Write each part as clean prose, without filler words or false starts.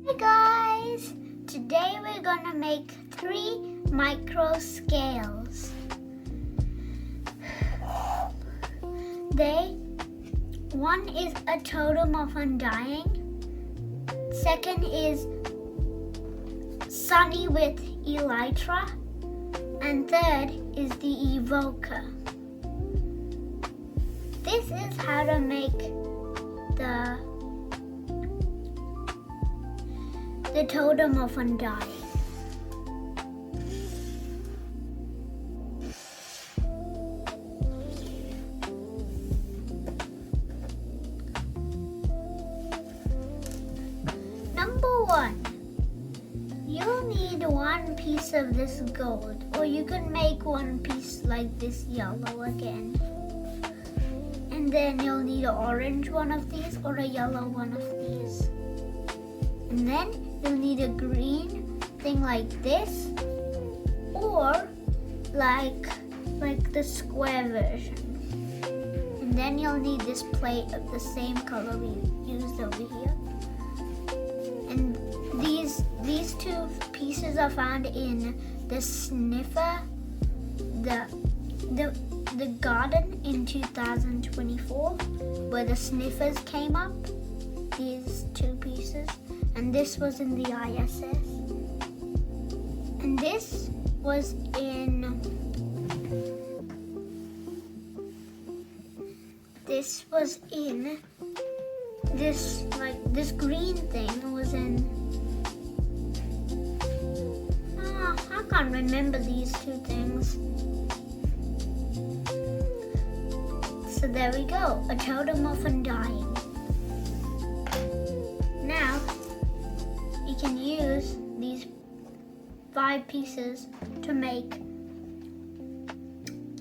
Hey guys! Today we're gonna make 3 micro scales. One is a Totem of Undying. Second is Sunny with Elytra. And third is the Evoker. This is how to make the Totem of Undying. Number 1, you'll need 1 piece of this gold, or you can make 1 piece like this yellow again. And then you'll need an orange one of these or a yellow one of these. And then you'll need a green thing like this, or like the square version. And then you'll need this plate of the same color we used over here. And these 2 pieces are found in the sniffer, the garden in 2024, where the sniffers came up. These 2 pieces. And this was in the ISS. And this was in this green thing was in I can't remember these 2 things. So there we go, a Totem of Undying. Now you can use these 5 pieces to make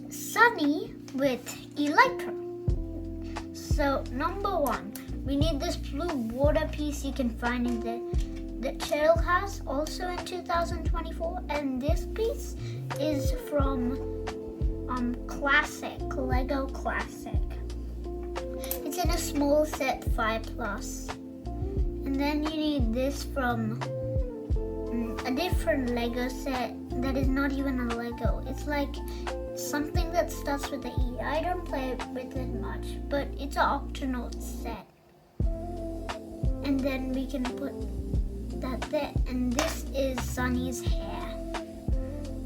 Sunny with Elytra. So number 1, we need this blue water piece you can find in the Trail House, also in 2024, and this piece is from Lego Classic. It's in a small set 5+. And then you need this from a different Lego set that is not even a Lego. It's like something that starts with an E. I don't play with it much, but it's an Octonaut set. And then we can put that there. And this is Sunny's hair.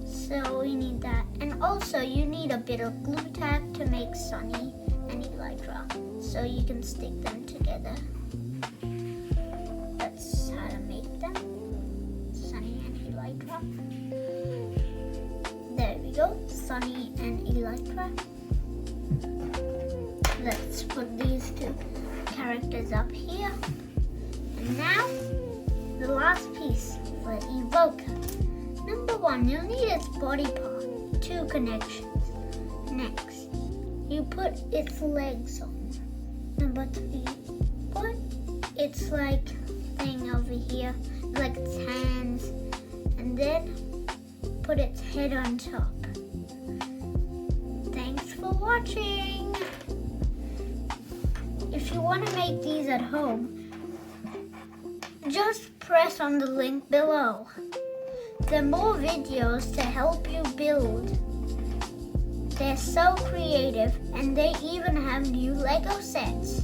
So we need that. And also you need a bit of glue tack to make Sunny and Elytra, so you can stick them together. That's how to make them. Sunny and Elytra. There we go. Sunny and Elytra. Let's put these 2 characters up here. And now, the last piece for Evoker. Number 1, you'll need its body part, 2 connections. Next, you put its legs on. Number 3, put its thing over here, like its hands, and then put its head on top. Thanks for watching. If you want to make these at home, just press on the link below. There are more videos to help you build. They're so creative, and they even have new Lego sets.